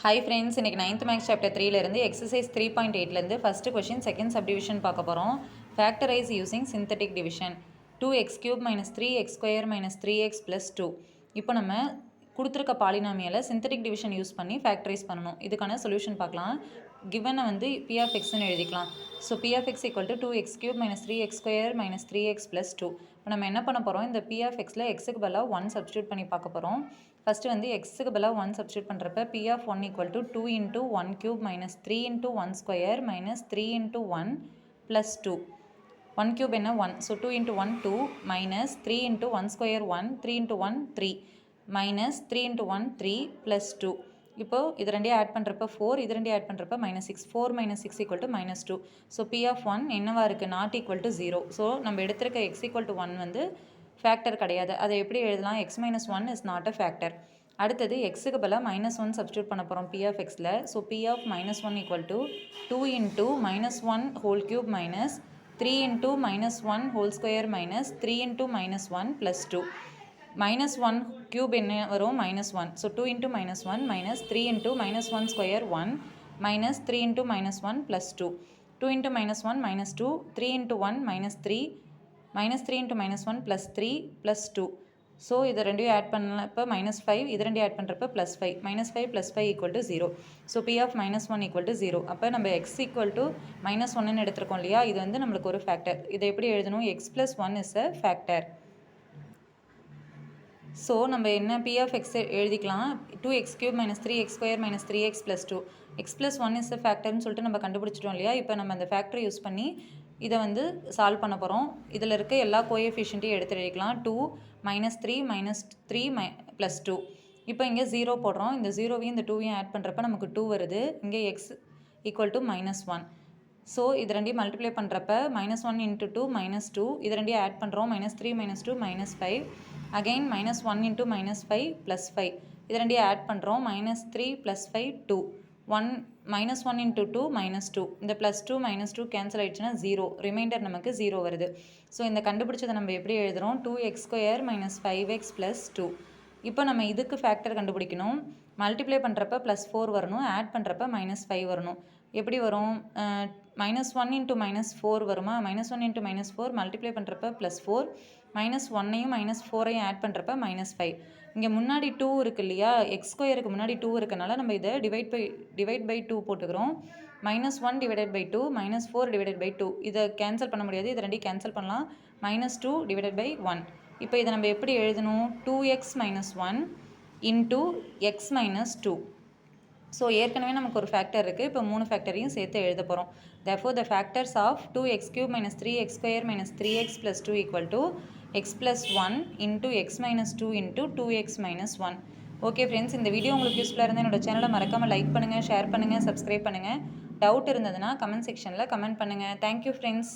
Hi friends, இன்னைக்கு 9th Max Chapter 3 இருந்து Exercise 3.8 இருந்து first question second subdivision பார்க்க போகிறோம். Factorize using synthetic division. 2x cube minus 3x square minus 3x plus 2. இப்போ நம்ம கொடுத்துருக்க பாலினாமியலை சிந்தட்டிக் டிவிஷன் யூஸ் பண்ணி ஃபேக்டரைஸ் பண்ணணும். இதுக்கான சொல்யூஷன் பார்க்கலாம். கிவனை வந்து p of xன்னு எழுதிக்கலாம். So p of x equal to 2x cube minus 3x square minus 3x plus 2. இப்போ நம்ம என்ன பண்ண போகிறோம், இந்த p of xல xக்கு பதிலாக 1 சப்ஸ்டியூட் பண்ணி பார்க்க போகிறோம். ஃபஸ்ட்டு வந்து xக்கு பதிலாக 1 சப்ஸ்டியூட் பண்ணுறப்ப p of 1 equal to 2 into 1 cube minus 3 into 1 square minus 3 into 1 plus 2. 1 cube என்ன 1, so 2 into 1 2 minus 3 into 1 square 1, 3 into 1 3 minus 3 into 1 3 plus 2. இப்போ இது ரெண்டையும் ஆட் பண்ணுறப்ப 4, இது ரெண்டையும் ஆட் பண்ணுறப்ப minus 6, 4 minus 6 equal to minus 2. So p of 1 என்னவா இருக்குது, not equal to 0. ஸோ நம்ம எடுத்திருக்க x equal to 1 வந்து ஃபேக்டர் கிடையாது. அதை எப்படி எழுதலாம், x minus 1 is not a factor. அடுத்தது எக்ஸுக்கு பதிலாக மைனஸ் 1 சப்ஸ்டியூட் பண்ண போகிறோம் p of xல. So p of minus 1 equal to 2 into minus 1 whole cube minus 3 into minus 1 whole square minus 3 into minus 1 plus 2. minus 1 cube என்ன வரும், minus 1. So 2 into minus 1 minus 3 into minus 1 square 1 minus 3 into minus 1 plus 2. 2 into minus 1 minus 2, 3 into 1 minus 3, minus 3 into minus 1 plus 3 plus 2. So இது ரெண்டையும் add பண்ணப்போ minus 5, இது ரெண்டையும் add பண்ணுறப்ப plus 5. minus 5 plus 5 equal to 0. So p of minus 1 equal to 0. அப்போ நம்ம x equal to minus 1ன்னு எடுத்திருக்கோம் இல்லையா, இது வந்து நம்மளுக்கு ஒரு ஃபேக்டர். இதை எப்படி எழுதணும், x plus 1 is a factor. So நம்ம என்ன p of x எழுதிக்கலாம், 2x cube minus 3x square minus 3x plus 2. x plus 1 is a factorன்னு சொல்லிட்டு நம்ம கண்டுபிடிச்சிட்டோம் இல்லையா. இப்போ நம்ம அந்த ஃபேக்டரை யூஸ் பண்ணி இதை வந்து சால்வ் பண்ண போகிறோம். இதில் இருக்க எல்லா கோஎஃபிஷியன்ட்டையும் எடுத்து எழுதிக்கலாம். 2 minus 3 minus 3 plus 2. இப்போ இங்கே 0 போடுறோம். இந்த 0வையும் இந்த 2வையும் ஆட் பண்ணுறப்ப நமக்கு 2 வருது. இங்கே x equal to minus 1. So இது ரெண்டையும் மல்டிப்ளை பண்ணுறப்ப minus 1 into 2 minus 2, இது ரெண்டையும் ஆட் பண்ணுறோம். minus 3 minus 2 minus 5. Again minus 1 into minus 5 plus 5, இது ரெண்டையும் ஆட் பண்ணுறோம். minus 3 plus 5 2. 1 minus 1 into 2 minus 2. இந்த plus 2 minus 2 கேன்சல் ஆகிடுச்சுன்னா 0, ரிமைண்டர் நமக்கு 0 வருது. ஸோ இந்த கண்டுபிடிச்சதை நம்ம எப்படி எழுதுகிறோம், 2x square minus 5x plus 2. இப்போ நம்ம இதுக்கு ஃபேக்டர் கண்டுபிடிக்கணும். மல்டிப்ளை பண்ணுறப்ப ப்ளஸ் 4 வரணும், ஆட் பண்ணுறப்ப minus 5 வரணும். எப்படி வரும், minus 1 into minus 4 வருமா, minus 1 into minus 4 மல்டிப்ளை பண்ணுறப்ப ப்ளஸ் 4, minus 1ஐயும் minus 4ஐயும் ஆட் பண்ணுறப்ப minus 5. இங்கே முன்னாடி 2 இருக்கு இல்லையா, x ஸ்கொயருக்கு முன்னாடி 2 இருக்கனால நம்ம இதை டிவைட் பை 2 போட்டுக்கிறோம். minus 1 divided by 2 minus 4 divided by 2. இதை கேன்சல் பண்ண முடியாது, இதை ரெண்டையும் கேன்சல் பண்ணலாம். minus 2 divided by 1. இப்போ இதை நம்ம எப்படி எழுதணும், 2x minus 1 into x minus 2. So ஏற்கனவே நமக்கு ஒரு ஃபேக்டர் இருக்குது, இப்போ 3 ஃபேக்டரையும் சேர்த்து எழுத போகிறோம். therefore the factors of 2x cube minus 3x square minus 3x plus 2 equal to x plus 1 into x minus 2 into 2x minus 1. Okay friends, இந்த video உங்களுக்கு யூஸ்ஃபுல்லாக இருந்தால் என்னோட சேனலை மறக்காமல் லைக் பண்ணுங்கள், ஷேர் பண்ணுங்கள், சப்ஸ்கிரைப் பண்ணுங்கள். டவுட் இருந்ததுன்னா கமெண்ட் செக்ஷனில் கமெண்ட் பண்ணுங்கள். Thank you friends.